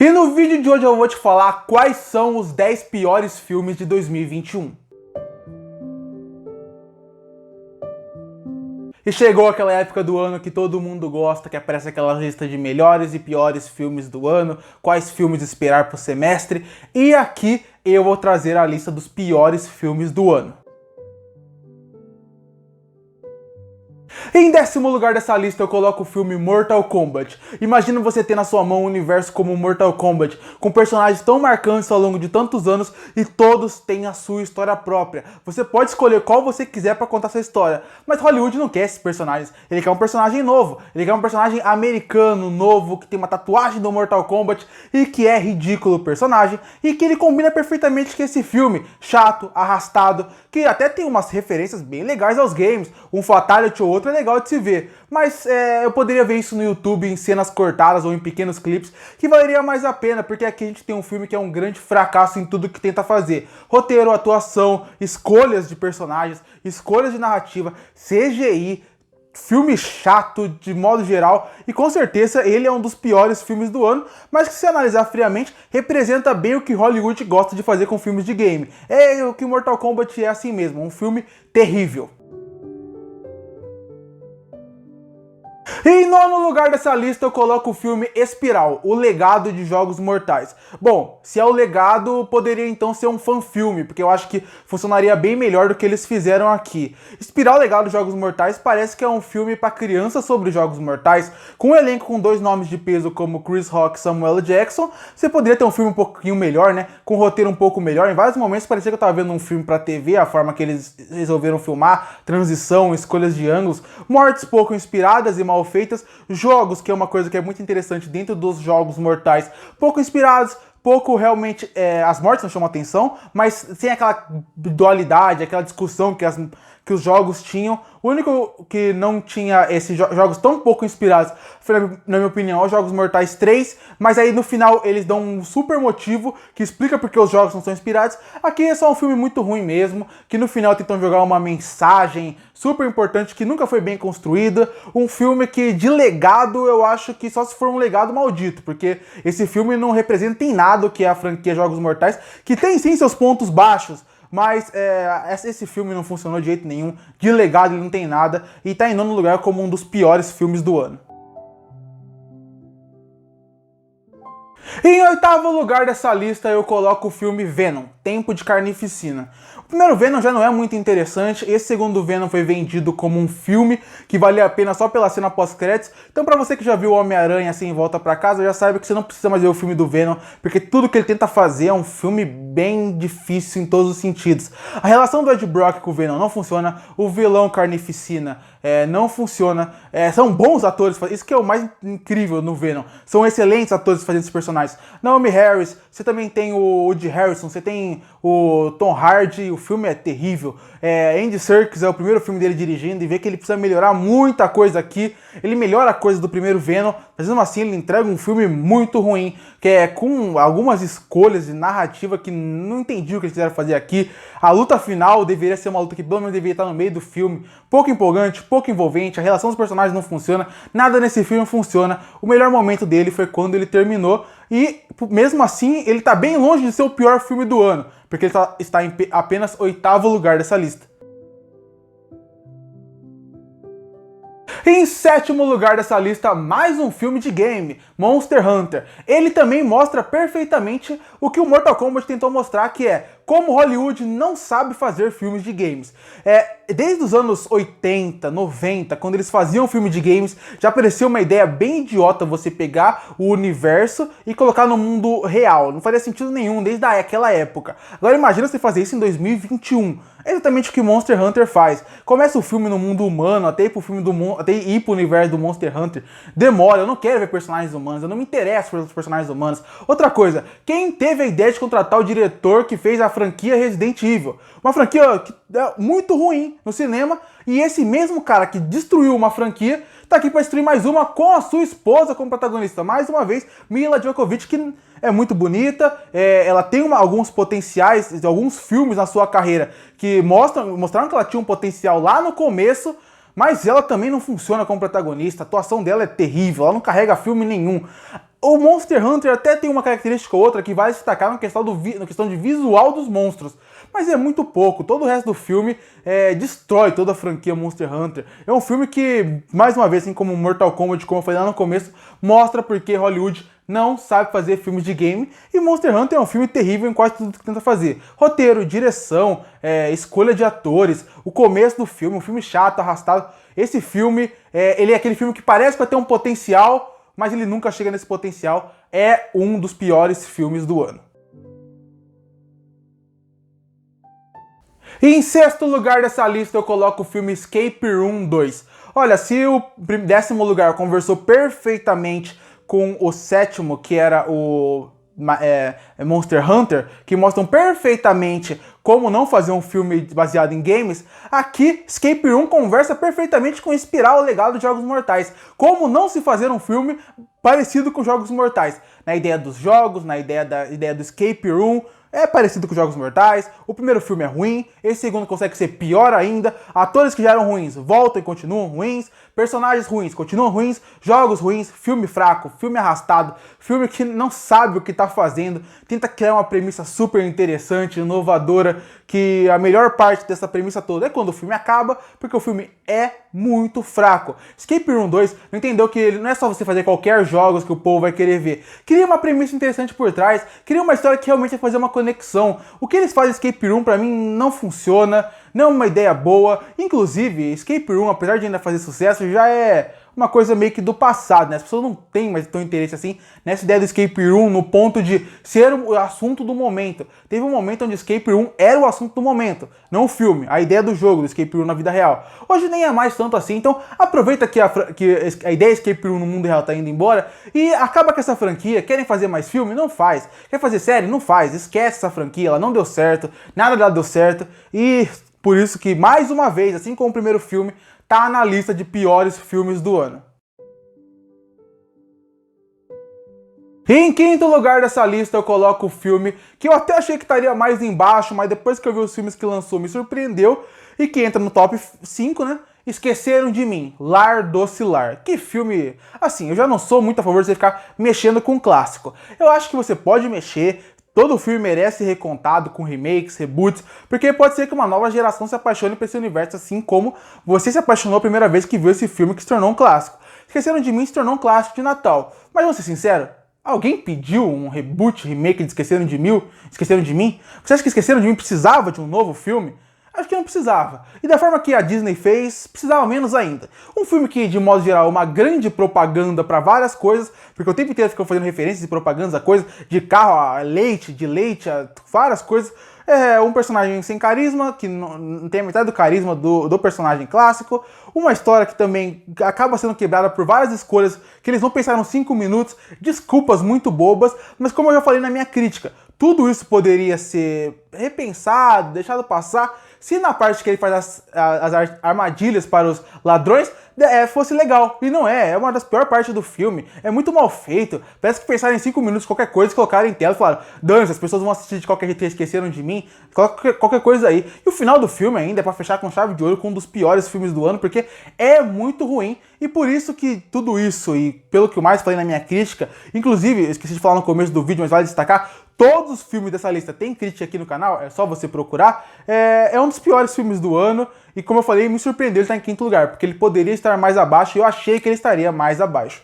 E no vídeo de hoje eu vou te falar quais são os 10 piores filmes de 2021. E chegou aquela época do ano que todo mundo gosta, que aparece aquela lista de melhores e piores filmes do ano, quais filmes esperar pro semestre, e aqui eu vou trazer a lista dos piores filmes do ano. Em 10º lugar dessa lista eu coloco o filme Mortal Kombat. Imagina você ter na sua mão um universo como Mortal Kombat, com personagens tão marcantes ao longo de tantos anos e todos têm a sua história própria. Você pode escolher qual você quiser para contar sua história, mas Hollywood não quer esses personagens. Ele quer um personagem novo, ele quer um personagem americano novo, que tem uma tatuagem do Mortal Kombat e que é ridículo o personagem e que ele combina perfeitamente com esse filme, chato, arrastado, que até tem umas referências bem legais aos games, um Fatality ou outro é legal de se ver, mas eu poderia ver isso no YouTube em cenas cortadas ou em pequenos clipes, que valeria mais a pena, porque aqui a gente tem um filme que é um grande fracasso em tudo que tenta fazer. Roteiro, atuação, escolhas de personagens, escolhas de narrativa, CGI, filme chato de modo geral, e com certeza ele é um dos piores filmes do ano, mas que se analisar friamente, representa bem o que Hollywood gosta de fazer com filmes de game. É o que Mortal Kombat é assim mesmo, um filme terrível. E em 9º lugar dessa lista eu coloco o filme Espiral, o legado de Jogos Mortais. Bom, se é o legado, poderia então ser um fan-filme, porque eu acho que funcionaria bem melhor do que eles fizeram aqui. Espiral, legado de Jogos Mortais, parece que é um filme para crianças sobre Jogos Mortais, com um elenco com dois nomes de peso como Chris Rock e Samuel Jackson. Você poderia ter um filme um pouquinho melhor, né? Com um roteiro um pouco melhor. Em vários momentos parecia que eu tava vendo um filme pra TV, a forma que eles resolveram filmar, transição, escolhas de ângulos, mortes pouco inspiradas e mal feitas, jogos, que é uma coisa que é muito interessante dentro dos Jogos Mortais, pouco inspirados, pouco realmente, as mortes não chamam atenção, mas sem aquela dualidade, aquela discussão que os jogos tinham. O único que não tinha esses jogos tão pouco inspirados foi, na minha opinião, os Jogos Mortais 3, mas aí no final eles dão um super motivo que explica porque os jogos não são inspirados. Aqui é só um filme muito ruim mesmo, que no final tentam jogar uma mensagem super importante que nunca foi bem construída, um filme que de legado eu acho que só se for um legado maldito, porque esse filme não representa em nada o que é a franquia Jogos Mortais, que tem sim seus pontos baixos, mas esse filme não funcionou de jeito nenhum, de legado ele não tem nada, e tá em 9º lugar como um dos piores filmes do ano. E em 8º lugar dessa lista eu coloco o filme Venom, Tempo de Carnificina. O primeiro Venom já não é muito interessante, esse segundo Venom foi vendido como um filme que valia a pena só pela cena pós-créditos, então pra você que já viu o Homem-Aranha assim em Volta Pra Casa, já sabe que você não precisa mais ver o filme do Venom, porque tudo que ele tenta fazer é um filme bem difícil em todos os sentidos. A relação do Ed Brock com o Venom não funciona, o vilão Carnificina não funciona, são bons atores, isso que é o mais incrível no Venom, são excelentes atores fazendo esses personagens. Naomi Harris, você também tem o Woody Harrelson, você tem o Tom Hardy, o filme é terrível. Andy Serkis é o primeiro filme dele dirigindo e vê que ele precisa melhorar muita coisa aqui. Ele melhora a coisa do primeiro Venom, mas mesmo assim ele entrega um filme muito ruim, que é com algumas escolhas de narrativa que não entendi o que eles quiseram fazer aqui. A luta final deveria ser uma luta que pelo menos deveria estar no meio do filme, pouco empolgante, pouco envolvente, a relação dos personagens não funciona, nada nesse filme funciona. O melhor momento dele foi quando ele terminou e mesmo assim ele tá bem longe de ser o pior filme do ano, porque ele está em apenas 8º lugar dessa lista. Em 7º lugar dessa lista, mais um filme de game, Monster Hunter. Ele também mostra perfeitamente o que o Mortal Kombat tentou mostrar, que é como Hollywood não sabe fazer filmes de games. Desde os anos 80, 90, quando eles faziam filme de games, já apareceu uma ideia bem idiota você pegar o universo e colocar no mundo real. Não faria sentido nenhum desde aquela época. Agora imagina você fazer isso em 2021. É exatamente o que Monster Hunter faz. Começa o filme no mundo humano, até ir pro universo do Monster Hunter. Demora, eu não quero ver personagens humanos, eu não me interesso pelos personagens humanos. Outra coisa, quem teve a ideia de contratar o diretor que fez a franquia Resident Evil? Uma franquia que é muito ruim no cinema, e esse mesmo cara que destruiu uma franquia tá aqui para destruir mais uma com a sua esposa como protagonista. Mais uma vez, Mila Djokovic, que é muito bonita, ela tem alguns potenciais, alguns filmes na sua carreira que mostraram que ela tinha um potencial lá no começo, mas ela também não funciona como protagonista, a atuação dela é terrível, ela não carrega filme nenhum. O Monster Hunter até tem uma característica ou outra que vai destacar na questão de visual dos monstros, mas é muito pouco. Todo o resto do filme destrói toda a franquia Monster Hunter. É um filme que, mais uma vez, assim como Mortal Kombat, como eu falei lá no começo, mostra porque Hollywood não sabe fazer filmes de game, e Monster Hunter é um filme terrível em quase tudo que tenta fazer. Roteiro, direção, escolha de atores, o começo do filme, um filme chato, arrastado. Esse filme, ele é aquele filme que parece que vai ter um potencial, mas ele nunca chega nesse potencial. É um dos piores filmes do ano. E em sexto lugar dessa lista eu coloco o filme Escape Room 2. Olha, se o décimo lugar conversou perfeitamente com o sétimo, que era o Monster Hunter, que mostram perfeitamente como não fazer um filme baseado em games, aqui Escape Room conversa perfeitamente com Espiral, o legado de Jogos Mortais. Como não se fazer um filme parecido com Jogos Mortais. Na ideia dos jogos, na ideia do Escape Room, é parecido com Jogos Mortais. O primeiro filme é ruim, esse segundo consegue ser pior ainda. Atores que já eram ruins voltam e continuam ruins. Personagens ruins continuam ruins. Jogos ruins, filme fraco, filme arrastado, filme que não sabe o que tá fazendo. Tenta criar uma premissa super interessante, inovadora, que a melhor parte dessa premissa toda é quando o filme acaba, porque o filme é muito fraco. Escape Room 2 não entendeu que não é só você fazer qualquer jogos que o povo vai querer ver. Cria uma premissa interessante por trás, cria uma história que realmente vai fazer uma conexão. O que eles fazem em Escape Room pra mim não funciona, não é uma ideia boa. Inclusive, Escape Room, apesar de ainda fazer sucesso, já é uma coisa meio que do passado, né? As pessoas não têm mais tão interesse assim nessa ideia do Escape Room no ponto de ser o assunto do momento. Teve um momento onde Escape Room era o assunto do momento, não o filme, a ideia do jogo, do Escape Room na vida real. Hoje nem é mais tanto assim, então aproveita que a ideia Escape Room no mundo real tá indo embora e acaba com essa franquia. Querem fazer mais filme? Não faz. Quer fazer série? Não faz. Esquece essa franquia, ela não deu certo, nada dela deu certo e por isso que, mais uma vez, assim como o primeiro filme, tá na lista de piores filmes do ano. E em quinto lugar dessa lista eu coloco o filme que eu até achei que estaria mais embaixo, mas depois que eu vi os filmes que lançou me surpreendeu e que entra no top 5, né? Esqueceram de Mim, Lar Doce Lar. Que filme... Assim, eu já não sou muito a favor de você ficar mexendo com um clássico. Eu acho que você pode mexer. Todo filme merece ser recontado com remakes, reboots, porque pode ser que uma nova geração se apaixone por esse universo, assim como você se apaixonou a primeira vez que viu esse filme que se tornou um clássico. Esqueceram de Mim se tornou um clássico de Natal. Mas vamos ser sinceros, alguém pediu um reboot, remake de Esqueceram de Mim? Esqueceram de Mim? Você acha que Esqueceram de Mim precisava de um novo filme? Acho que não precisava. E da forma que a Disney fez, precisava menos ainda. Um filme que, de modo geral, é uma grande propaganda para várias coisas, porque o tempo inteiro ficam fazendo referências e propagandas a coisas de carro, a leite, de leite, a várias coisas. É um personagem sem carisma, que não tem a metade do carisma do personagem clássico. Uma história que também acaba sendo quebrada por várias escolhas que eles não pensaram 5 minutos, desculpas muito bobas, mas como eu já falei na minha crítica, tudo isso poderia ser repensado, deixado passar, se na parte que ele faz as armadilhas para os ladrões fosse legal. E não é uma das piores partes do filme. É muito mal feito. Parece que pensaram em 5 minutos qualquer coisa, colocaram em tela e falaram: dane-se, as pessoas vão assistir de qualquer jeito, Esqueceram de Mim, qualquer coisa aí. E o final do filme ainda é pra fechar com chave de ouro, com um dos piores filmes do ano, porque é muito ruim. E por isso que tudo isso, e pelo que eu mais falei na minha crítica, inclusive, eu esqueci de falar no começo do vídeo, mas vale destacar, todos os filmes dessa lista tem crítica aqui no canal, é só você procurar. É um dos piores filmes do ano e, como eu falei, me surpreendeu ele estar em quinto lugar, porque ele poderia estar mais abaixo e eu achei que ele estaria mais abaixo.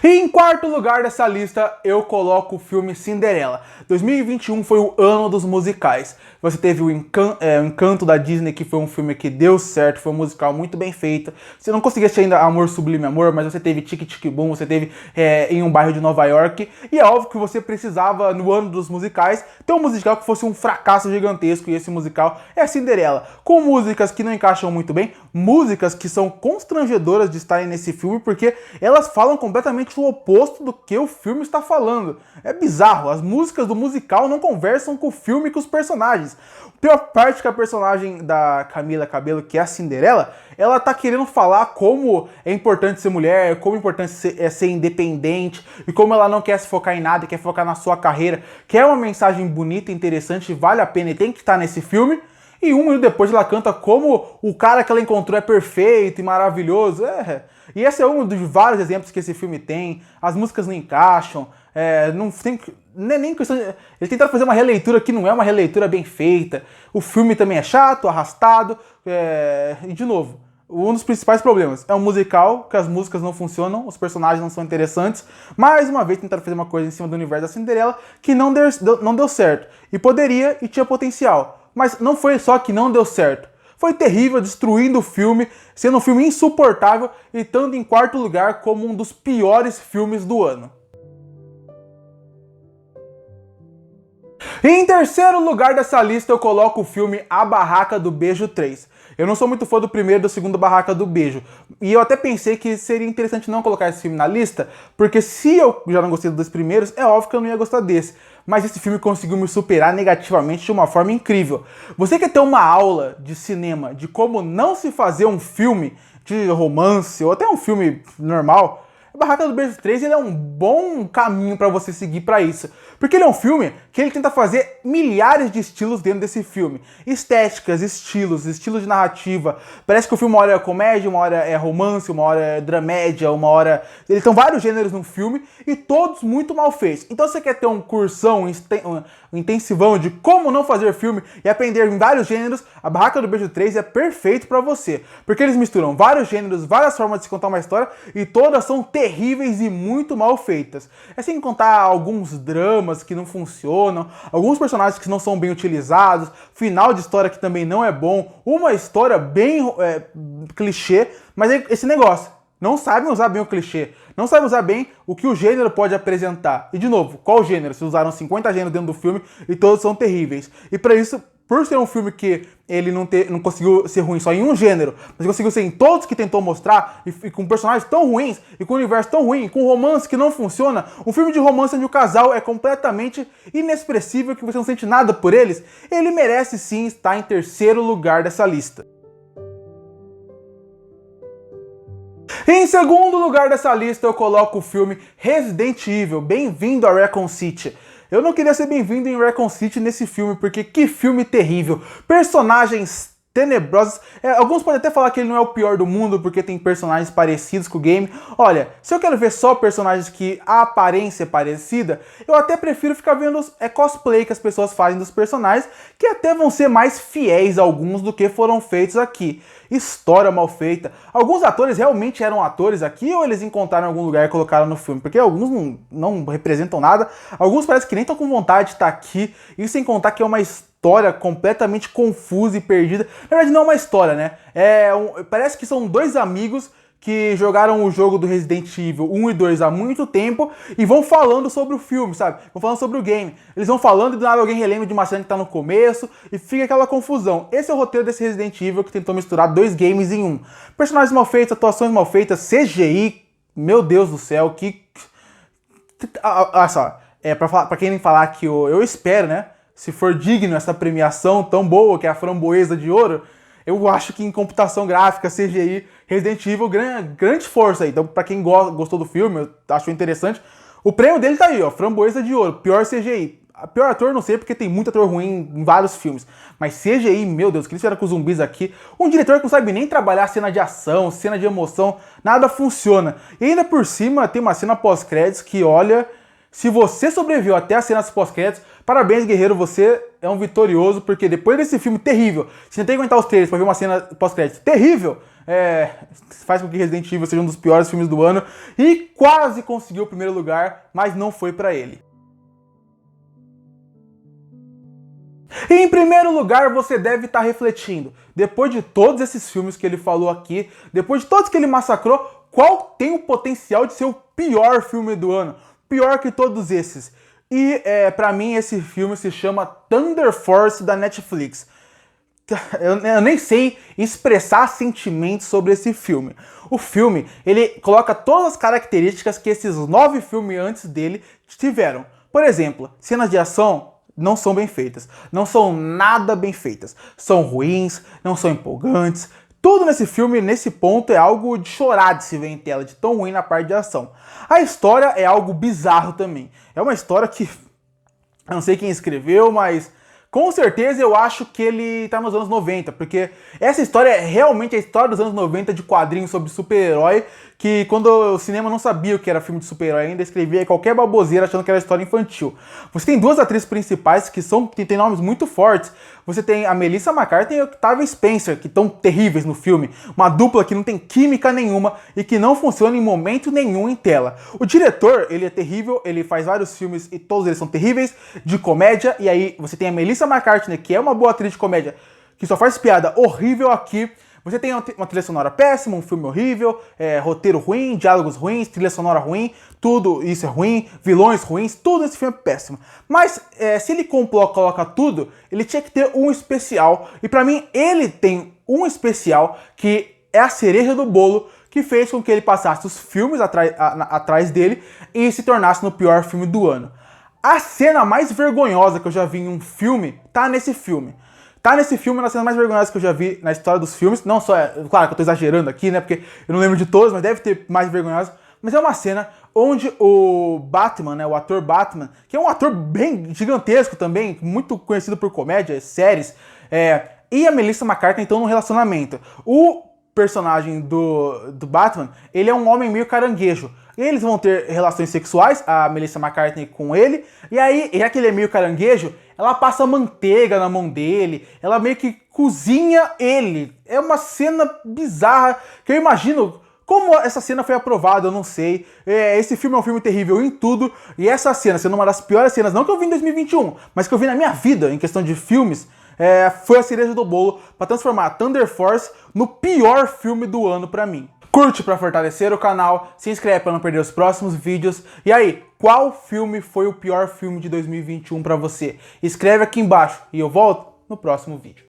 E em quarto lugar dessa lista eu coloco o filme Cinderela. 2021 foi o ano dos musicais. Você teve o Encanto da Disney, que foi um filme que deu certo, foi um musical muito bem feito. Você não conseguia assistir ainda Amor Sublime Amor, mas você teve Tic Tic Boom, você teve Em um Bairro de Nova York. E é óbvio que você precisava, no ano dos musicais, ter um musical que fosse um fracasso gigantesco. E esse musical é a Cinderela. Com músicas que não encaixam muito bem, músicas que são constrangedoras de estarem nesse filme, porque elas falam completamente o oposto do que o filme está falando. É bizarro, as músicas do musical não conversam com o filme e com os personagens. A pior parte que a personagem da Camila Cabello, que é a Cinderela, ela tá querendo falar como é importante ser mulher, como é importante ser independente, e como ela não quer se focar em nada, quer focar na sua carreira, que é uma mensagem bonita, interessante, vale a pena e tem que estar nesse filme. e 1 minuto depois ela canta como o cara que ela encontrou é perfeito e maravilhoso. E esse é um dos vários exemplos que esse filme tem. As músicas não encaixam, não tem nem questão de... Eles tentaram fazer uma releitura que não é uma releitura bem feita. O filme também é chato, arrastado, e de novo, um dos principais problemas é um musical, que as músicas não funcionam, os personagens não são interessantes. Mais uma vez tentaram fazer uma coisa em cima do universo da Cinderela que não deu certo. E poderia e tinha potencial. Mas não foi só que não deu certo. Foi terrível, destruindo o filme, sendo um filme insuportável e estando em quarto lugar como um dos piores filmes do ano. E em terceiro lugar dessa lista eu coloco o filme A Barraca do Beijo 3. Eu não sou muito fã do primeiro e do segundo Barraca do Beijo. E eu até pensei que seria interessante não colocar esse filme na lista, porque se eu já não gostei dos dois primeiros, é óbvio que eu não ia gostar desse. Mas esse filme conseguiu me superar negativamente de uma forma incrível. Você quer ter uma aula de cinema de como não se fazer um filme de romance ou até um filme normal? Barraca do Beijo 3 ele é um bom caminho para você seguir para isso. Porque ele é um filme que ele tenta fazer milhares de estilos dentro desse filme. Estéticas, estilos de narrativa. Parece que o filme uma hora é comédia, uma hora é romance, uma hora é dramédia, uma hora... Eles são vários gêneros no filme e todos muito mal feitos. Então você quer ter um cursão, um intensivão de como não fazer filme e aprender em vários gêneros, a Barraca do Beijo 3 é perfeito para você. Porque eles misturam vários gêneros, várias formas de se contar uma história e todas são terríveis e muito mal feitas. É sem contar alguns dramas que não funcionam, alguns personagens que não são bem utilizados, final de história que também não é bom, uma história bem clichê, mas é esse negócio, não sabem usar bem o clichê, não sabem usar bem o que o gênero pode apresentar. E de novo, qual gênero? Se usaram 50 gêneros dentro do filme e todos são terríveis. E para isso, por ser um filme que ele não conseguiu ser ruim só em um gênero, mas conseguiu ser em todos que tentou mostrar, e com personagens tão ruins, e com um universo tão ruim, e com romance que não funciona, um filme de romance onde o casal é completamente inexpressível, que você não sente nada por eles, ele merece sim estar em terceiro lugar dessa lista. Em segundo lugar dessa lista eu coloco o filme Resident Evil, Bem-vindo a Raccoon City. Eu não queria ser bem-vindo em Raccoon City nesse filme, porque que filme terrível. Personagens tenebrosos. Alguns podem até falar que ele não é o pior do mundo, porque tem personagens parecidos com o game. Olha, se eu quero ver só personagens que a aparência é parecida, eu até prefiro ficar vendo cosplay que as pessoas fazem dos personagens, que até vão ser mais fiéis a alguns do que foram feitos aqui. História mal feita. Alguns atores realmente eram atores aqui ou eles encontraram em algum lugar e colocaram no filme? Porque alguns não representam nada. Alguns parece que nem estão com vontade de estar aqui. E sem contar que é uma história completamente confusa e perdida. Na verdade não é uma história, né? Parece que são dois amigos que jogaram o jogo do Resident Evil 1 e 2 há muito tempo e vão falando sobre o filme, sabe? Vão falando sobre o game. Eles vão falando e do nada alguém relembra de uma cena que tá no começo e fica aquela confusão. Esse é o roteiro desse Resident Evil que tentou misturar dois games em um. Personagens mal feitos, atuações mal feitas, CGI, meu Deus do céu, que... Olha só, pra quem nem falar que eu espero, né? Se for digno essa premiação tão boa que é a Framboesa de Ouro, eu acho que em computação gráfica, CGI, Resident Evil ganha grande força aí. Então, pra quem gostou do filme, eu acho interessante. O prêmio dele tá aí, ó, Framboesa de Ouro, pior CGI. Pior ator não sei, porque tem muito ator ruim em vários filmes. Mas CGI, meu Deus, o que eles fizeram com os zumbis aqui? Um diretor que não sabe nem trabalhar cena de ação, cena de emoção, nada funciona. E ainda por cima tem uma cena pós-créditos que, olha... Se você sobreviveu até as cenas pós-créditos, parabéns, guerreiro, você é um vitorioso, porque depois desse filme terrível, se não tem que aguentar os trailers pra ver uma cena pós-créditos terrível, faz com que Resident Evil seja um dos piores filmes do ano, e quase conseguiu o primeiro lugar, mas não foi pra ele. E em primeiro lugar, você deve estar refletindo, depois de todos esses filmes que ele falou aqui, depois de todos que ele massacrou, qual tem o potencial de ser o pior filme do ano? Pior que todos esses. E pra mim esse filme se chama Thunder Force da Netflix. Eu nem sei expressar sentimentos sobre esse filme. O filme, ele coloca todas as características que esses 9 filmes antes dele tiveram. Por exemplo, cenas de ação não são bem feitas. Não são nada bem feitas. São ruins, não são empolgantes. Tudo nesse filme, nesse ponto, é algo de chorar de se ver em tela, de tão ruim na parte de ação. A história é algo bizarro também. É uma história que... eu não sei quem escreveu, mas Com certeza eu acho que ele tá nos anos 90, porque essa história é realmente a história dos anos 90 de quadrinhos sobre super-herói, que quando o cinema não sabia o que era filme de super-herói ainda, escrevia qualquer baboseira achando que era história infantil. Você tem duas atrizes principais que têm nomes muito fortes. Você tem a Melissa McCarthy e a Octavia Spencer, que estão terríveis no filme. Uma dupla que não tem química nenhuma e que não funciona em momento nenhum em tela. O diretor, ele é terrível, ele faz vários filmes e todos eles são terríveis, de comédia. E aí você tem a Melissa McCarthy, que é uma boa atriz de comédia, que só faz piada horrível aqui. Você tem uma trilha sonora péssima, um filme horrível, roteiro ruim, diálogos ruins, trilha sonora ruim, tudo isso é ruim, vilões ruins, tudo esse filme é péssimo. Mas se ele coloca tudo, ele tinha que ter um especial. E pra mim, ele tem um especial que é a cereja do bolo, que fez com que ele passasse os filmes atrás dele e se tornasse no pior filme do ano. A cena mais vergonhosa que eu já vi em um filme tá nesse filme. Tá nesse filme, uma das cenas mais vergonhosas que eu já vi na história dos filmes. Não só, claro que eu tô exagerando aqui, né? Porque eu não lembro de todos, mas deve ter mais vergonhosas. Mas é uma cena onde o Batman, né? O ator Batman, que é um ator bem gigantesco também, muito conhecido por comédias, séries, e a Melissa McCarthy estão num relacionamento. O personagem do Batman, ele é um homem meio caranguejo. E eles vão ter relações sexuais, a Melissa McCarthy com ele, e aí, já que ele é meio caranguejo, ela passa manteiga na mão dele, ela meio que cozinha ele. É uma cena bizarra, que eu imagino como essa cena foi aprovada, eu não sei. Esse filme é um filme terrível em tudo, e essa cena, sendo uma das piores cenas, não que eu vi em 2021, mas que eu vi na minha vida, em questão de filmes, foi a cereja do bolo para transformar Thunder Force no pior filme do ano pra mim. Curte para fortalecer o canal, se inscreve para não perder os próximos vídeos. E aí, qual filme foi o pior filme de 2021 para você? Escreve aqui embaixo e eu volto no próximo vídeo.